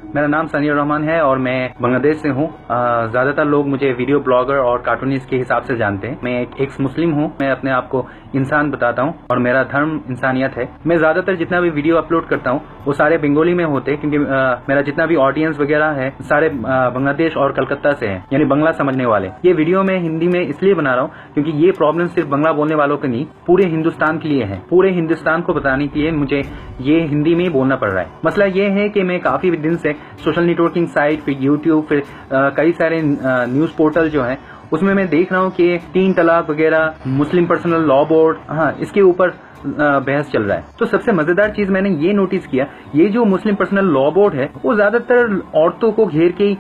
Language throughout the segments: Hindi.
मेरा नाम सनी रहमान है और मैं बांग्लादेश से हूँ। ज्यादातर लोग मुझे वीडियो ब्लॉगर और कार्टूनिस्ट के हिसाब से जानते हैं। मैं एक एक्स मुस्लिम हूँ। मैं अपने आप को इंसान बताता हूँ और मेरा धर्म इंसानियत है। मैं ज्यादातर जितना भी वीडियो अपलोड करता हूँ वो सारे बंगाली में होते हैं, क्योंकि मेरा जितना भी ऑडियंस वगैरह है सारे बांग्लादेश और कलकत्ता से है, यानी बांग्ला समझने वाले। ये वीडियो मैं हिंदी में इसलिए बना रहा हूँ क्योंकि ये प्रॉब्लम सिर्फ बांग्ला बोलने वालों के नहीं, पूरे हिंदुस्तान के लिए है। पूरे हिंदुस्तान को बताने के लिए मुझे ये हिंदी में बोलना पड़ रहा है। मसला ये है कि मैं काफी दिन से सोशल नेटवर्किंग साइट, फिर यूट्यूब, फिर कई सारे न्यूज पोर्टल जो है उसमें मैं देख रहा हूँ कि 3 तलाक वगैरह, मुस्लिम पर्सनल लॉ बोर्ड, इसके ऊपर बहस चल रहा है। तो सबसे मजेदार चीज मैंने ये नोटिस किया, ये जो मुस्लिम पर्सनल लॉ बोर्ड है वो ज्यादातर औरतों को घेर के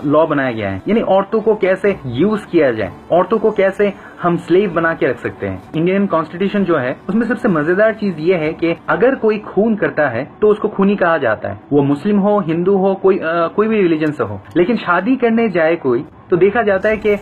लॉ बनाया गया है, यानी औरतों को कैसे यूज किया जाए, औरतों को कैसे हम स्लेव बना के रख सकते हैं। इंडियन कॉन्स्टिट्यूशन जो है उसमें सबसे मजेदार चीज ये है कि अगर कोई खून करता है तो उसको खूनी कहा जाता है, वो मुस्लिम हो, हिंदू हो, कोई भी रिलीजन से हो। लेकिन शादी करने जाए कोई तो देखा जाता है कि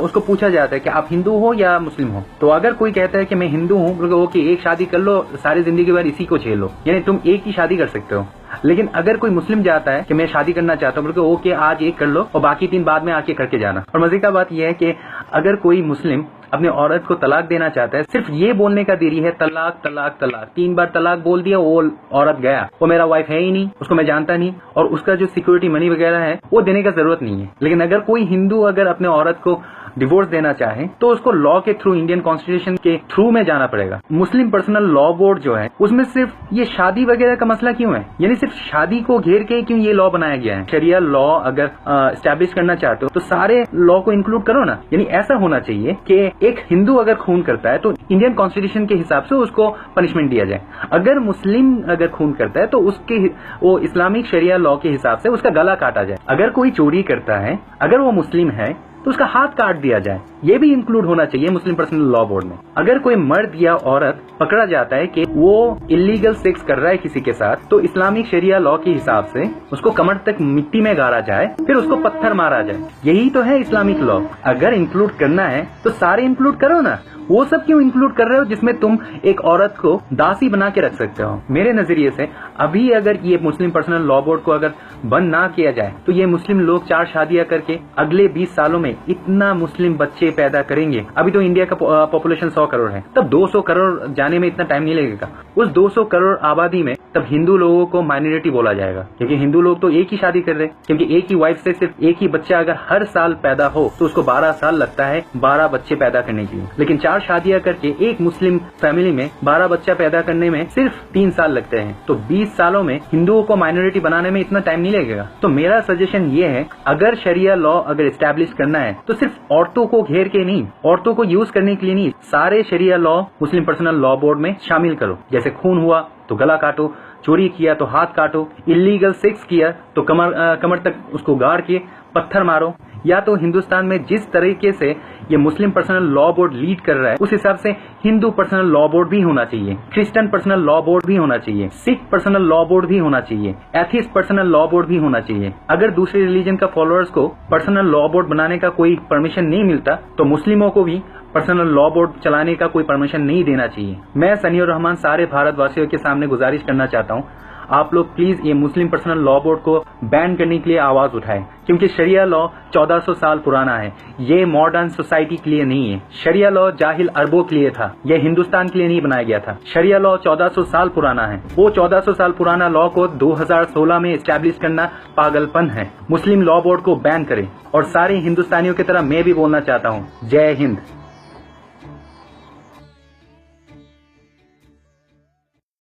उसको पूछा जाता है कि आप हिंदू हो या मुस्लिम हो। तो अगर कोई कहता है कि मैं हिंदू हूँ, तो ओके, एक शादी कर लो, सारी जिंदगी भर इसी को झेलो, यानी तुम एक ही शादी कर सकते हो। लेकिन अगर कोई मुस्लिम जाता है कि मैं शादी करना चाहता हूँ, बोले ओके, आज एक कर लो और बाकी 3 बाद में आके करके जाना। और मजे का बात यह है कि अगर कोई मुस्लिम अपने औरत को तलाक देना चाहता है, सिर्फ ये बोलने का देरी है तलाक तलाक तलाक, 3 बार तलाक बोल दिया, वो औरत गया, वो मेरा वाइफ है ही नहीं, उसको मैं जानता नहीं, और उसका जो सिक्योरिटी मनी वगैरह है वो देने का जरूरत नहीं है। लेकिन अगर कोई हिंदू अगर अपने औरत को डिवोर्स देना चाहे तो उसको लॉ के थ्रू, इंडियन कॉन्स्टिट्यूशन के थ्रू में जाना पड़ेगा। मुस्लिम पर्सनल लॉ बोर्ड जो है उसमें सिर्फ ये शादी वगैरह का मसला क्यों है, यानी सिर्फ शादी को घेर के क्यों ये लॉ बनाया गया है। शरिया लॉ अगर एस्टैब्लिश करना चाहते हो तो सारे लॉ को इंक्लूड करो ना। यानी ऐसा होना चाहिए कि एक हिंदू अगर खून करता है तो इंडियन कॉन्स्टिट्यूशन के हिसाब से उसको पनिशमेंट दिया जाए। अगर मुस्लिम अगर खून करता है तो उसके वो इस्लामिक शरिया लॉ के हिसाब से उसका गला काटा जाए। अगर कोई चोरी करता है, अगर वो मुस्लिम है, तो उसका हाथ काट दिया जाए। ये भी इंक्लूड होना चाहिए मुस्लिम पर्सनल लॉ बोर्ड में। अगर कोई मर्द या औरत पकड़ा जाता है कि वो इलीगल सेक्स कर रहा है किसी के साथ, तो इस्लामिक शरिया लॉ के हिसाब से उसको कमर तक मिट्टी में गाड़ा जाए, फिर उसको पत्थर मारा जाए। यही तो है इस्लामिक लॉ। अगर इंक्लूड करना है तो सारे इंक्लूड करो ना। वो सब क्यों इंक्लूड कर रहे हो जिसमें तुम एक औरत को दासी बना के रख सकते हो। मेरे नजरिए से अभी अगर ये मुस्लिम पर्सनल लॉ बोर्ड को अगर बंद ना किया जाए तो ये मुस्लिम लोग 4 शादियां करके अगले 20 सालों में इतना मुस्लिम बच्चे पैदा करेंगे। अभी तो इंडिया का पॉपुलेशन 100 करोड़ है, तब 200 करोड़ जाने में इतना टाइम नहीं लगेगा। उस 200 करोड़ आबादी में तब हिंदू लोगों को माइनॉरिटी बोला जाएगा, क्योंकि हिंदू लोग तो एक ही शादी कर रहे हैं, क्योंकि एक ही वाइफ से सिर्फ एक ही बच्चा अगर हर साल पैदा हो तो उसको 12 साल लगता है 12 बच्चे पैदा करने के लिए। लेकिन 4 शादियां करके एक मुस्लिम फैमिली में 12 बच्चा पैदा करने में सिर्फ 3 साल लगते हैं। तो 20 सालों में हिंदुओं को माइनॉरिटी बनाने में इतना टाइम नहीं लगेगा। तो मेरा सजेशन ये है, अगर शरिया लॉ अगर एस्टैब्लिश करना है तो सिर्फ औरतों को घेर के नहीं, औरतों को यूज करने के लिए नहीं, सारे शरिया लॉ मुस्लिम पर्सनल लॉ बोर्ड में शामिल करो। जैसे खून हुआ तो गला काटो, चोरी किया तो हाथ काटो, इलीगल सेक्स किया तो कमर तक उसको गाड़ के पत्थर मारो। या तो हिंदुस्तान में जिस तरीके से ये मुस्लिम पर्सनल लॉ बोर्ड लीड कर रहा है उस हिसाब से हिंदू पर्सनल लॉ बोर्ड भी होना चाहिए, क्रिश्चियन पर्सनल लॉ बोर्ड भी होना चाहिए, सिख पर्सनल लॉ बोर्ड भी होना चाहिए, एथिस्ट पर्सनल लॉ बोर्ड भी होना चाहिए। अगर दूसरे रिलीजन का फॉलोअर्स को पर्सनल लॉ बोर्ड बनाने का कोई परमिशन नहीं मिलता तो मुस्लिमों को भी पर्सनल लॉ बोर्ड चलाने का कोई परमिशन नहीं देना चाहिए। मैं सनी रहमान सारे भारतवासियों के सामने गुजारिश करना चाहता हूँ, आप लोग प्लीज ये मुस्लिम पर्सनल लॉ बोर्ड को बैन करने के लिए आवाज उठाएं, क्योंकि शरिया लॉ 1400 साल पुराना है। ये मॉडर्न सोसाइटी के लिए नहीं है। शरिया लॉ जाहिल अरबों के लिए था, यह हिंदुस्तान के लिए नहीं बनाया गया था। शरिया लॉ 1400 साल पुराना है। वो 1400 साल पुराना लॉ को 2016 में एस्टैब्लिश करना पागलपन है। मुस्लिम लॉ बोर्ड को बैन करें। और सारे हिंदुस्तानियों की तरह मैं भी बोलना चाहता हूँ, जय हिंद।